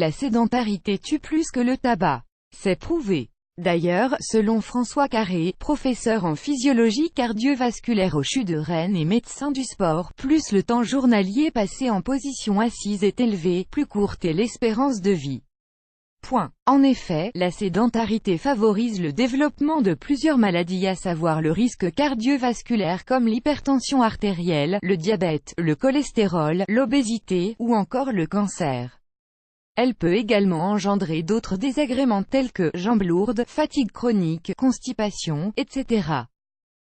La sédentarité tue plus que le tabac. C'est prouvé. D'ailleurs, selon François Carré, professeur en physiologie cardiovasculaire au CHU de Rennes et médecin du sport, plus le temps journalier passé en position assise est élevé, plus courte est l'espérance de vie. En effet, la sédentarité favorise le développement de plusieurs maladies, à savoir le risque cardiovasculaire comme l'hypertension artérielle, le diabète, le cholestérol, l'obésité, ou encore le cancer. Elle peut également engendrer d'autres désagréments tels que jambes lourdes, fatigue chronique, constipation, etc.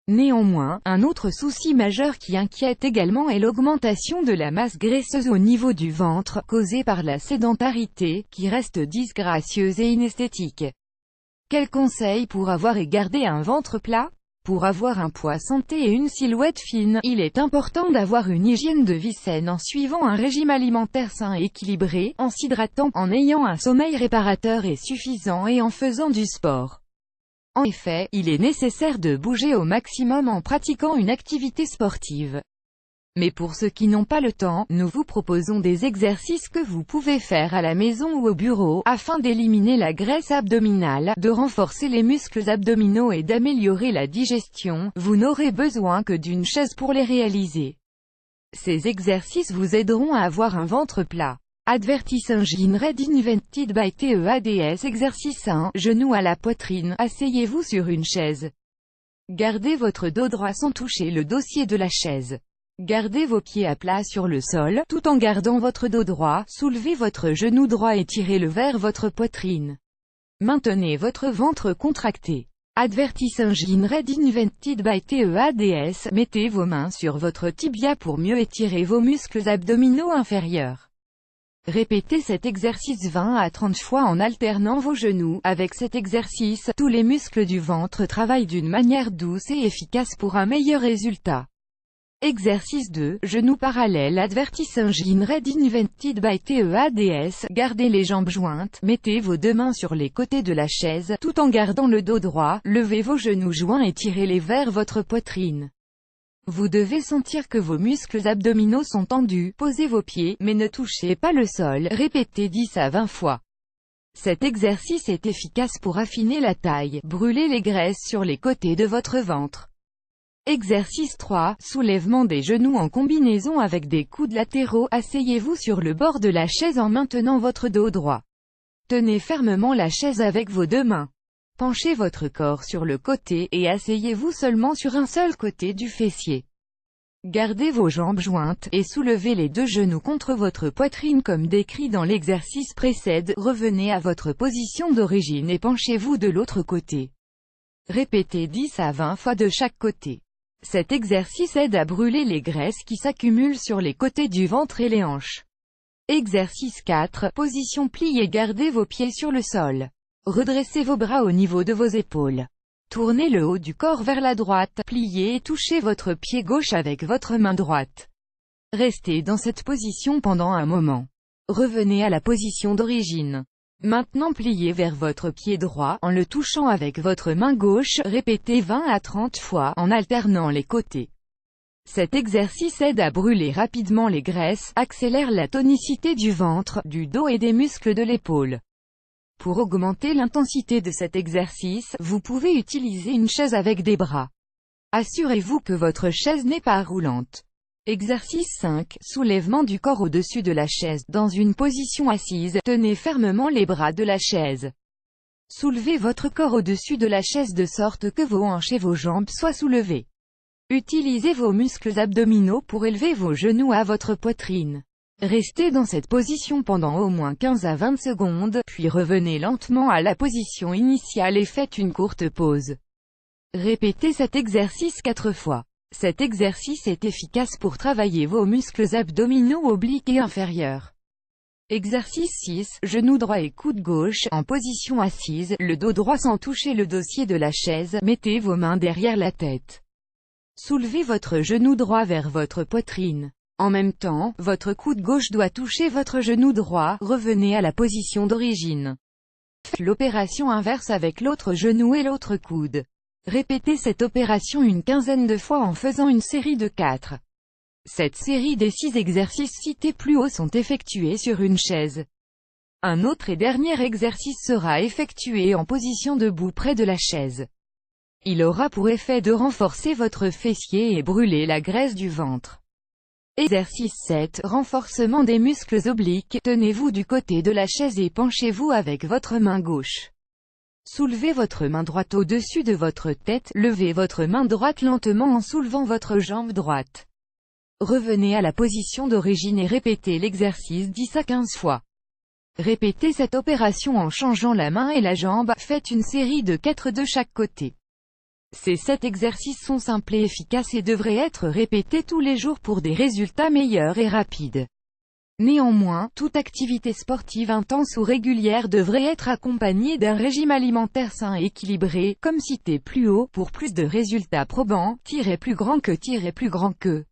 Néanmoins, un autre souci majeur qui inquiète également est l'augmentation de la masse graisseuse au niveau du ventre, causée par la sédentarité, qui reste disgracieuse et inesthétique. Quels conseils pour avoir et garder un ventre plat? Pour avoir un poids santé et une silhouette fine, il est important d'avoir une hygiène de vie saine en suivant un régime alimentaire sain et équilibré, en s'hydratant, en ayant un sommeil réparateur et suffisant et en faisant du sport. En effet, il est nécessaire de bouger au maximum en pratiquant une activité sportive. Mais pour ceux qui n'ont pas le temps, nous vous proposons des exercices que vous pouvez faire à la maison ou au bureau, afin d'éliminer la graisse abdominale, de renforcer les muscles abdominaux et d'améliorer la digestion. Vous n'aurez besoin que d'une chaise pour les réaliser. Ces exercices vous aideront à avoir un ventre plat. Advertising read invented by TEADS. Exercice 1. Genou à la poitrine. Asseyez-vous sur une chaise. Gardez votre dos droit sans toucher le dossier de la chaise. Gardez vos pieds à plat sur le sol, tout en gardant votre dos droit. Soulevez votre genou droit et tirez-le vers votre poitrine. Maintenez votre ventre contracté. Advertising read invented by TEADS. Mettez vos mains sur votre tibia pour mieux étirer vos muscles abdominaux inférieurs. Répétez cet exercice 20 à 30 fois en alternant vos genoux. Avec cet exercice, tous les muscles du ventre travaillent d'une manière douce et efficace pour un meilleur résultat. Exercice 2. Genoux parallèles. Advertising read invented by TEADS. Gardez les jambes jointes, mettez vos deux mains sur les côtés de la chaise, tout en gardant le dos droit, levez vos genoux joints et tirez-les vers votre poitrine. Vous devez sentir que vos muscles abdominaux sont tendus. Posez vos pieds, mais ne touchez pas le sol. Répétez 10 à 20 fois. Cet exercice est efficace pour affiner la taille, brûler les graisses sur les côtés de votre ventre. Exercice 3. Soulèvement des genoux en combinaison avec des coudes latéraux. Asseyez-vous sur le bord de la chaise en maintenant votre dos droit. Tenez fermement la chaise avec vos deux mains. Penchez votre corps sur le côté, et asseyez-vous seulement sur un seul côté du fessier. Gardez vos jambes jointes, et soulevez les deux genoux contre votre poitrine comme décrit dans l'exercice précédent. Revenez à votre position d'origine et penchez-vous de l'autre côté. Répétez 10 à 20 fois de chaque côté. Cet exercice aide à brûler les graisses qui s'accumulent sur les côtés du ventre et les hanches. Exercice 4. Position pliée. Gardez vos pieds sur le sol. Redressez vos bras au niveau de vos épaules. Tournez le haut du corps vers la droite, pliez et touchez votre pied gauche avec votre main droite. Restez dans cette position pendant un moment. Revenez à la position d'origine. Maintenant pliez vers votre pied droit, en le touchant avec votre main gauche. Répétez 20 à 30 fois, en alternant les côtés. Cet exercice aide à brûler rapidement les graisses, accélère la tonicité du ventre, du dos et des muscles de l'épaule. Pour augmenter l'intensité de cet exercice, vous pouvez utiliser une chaise avec des bras. Assurez-vous que votre chaise n'est pas roulante. Exercice 5. Soulèvement du corps au-dessus de la chaise. Dans une position assise, tenez fermement les bras de la chaise. Soulevez votre corps au-dessus de la chaise de sorte que vos hanches et vos jambes soient soulevées. Utilisez vos muscles abdominaux pour élever vos genoux à votre poitrine. Restez dans cette position pendant au moins 15 à 20 secondes, puis revenez lentement à la position initiale et faites une courte pause. Répétez cet exercice 4 fois. Cet exercice est efficace pour travailler vos muscles abdominaux obliques et inférieurs. Exercice 6. Genou droit et coude gauche, en position assise, le dos droit sans toucher le dossier de la chaise, mettez vos mains derrière la tête. Soulevez votre genou droit vers votre poitrine. En même temps, votre coude gauche doit toucher votre genou droit. Revenez à la position d'origine. Faites l'opération inverse avec l'autre genou et l'autre coude. Répétez cette opération une quinzaine de fois en faisant une série de 4. Cette série des 6 exercices cités plus haut sont effectués sur une chaise. Un autre et dernier exercice sera effectué en position debout près de la chaise. Il aura pour effet de renforcer votre fessier et brûler la graisse du ventre. Exercice 7. Renforcement des muscles obliques. Tenez-vous du côté de la chaise et penchez-vous avec votre main gauche. Soulevez votre main droite au-dessus de votre tête, levez votre main droite lentement en soulevant votre jambe droite. Revenez à la position d'origine et répétez l'exercice 10 à 15 fois. Répétez cette opération en changeant la main et la jambe, faites une série de 4 de chaque côté. Ces 7 exercices sont simples et efficaces et devraient être répétés tous les jours pour des résultats meilleurs et rapides. Néanmoins, toute activité sportive intense ou régulière devrait être accompagnée d'un régime alimentaire sain et équilibré, comme cité plus haut, pour plus de résultats probants, plus grand que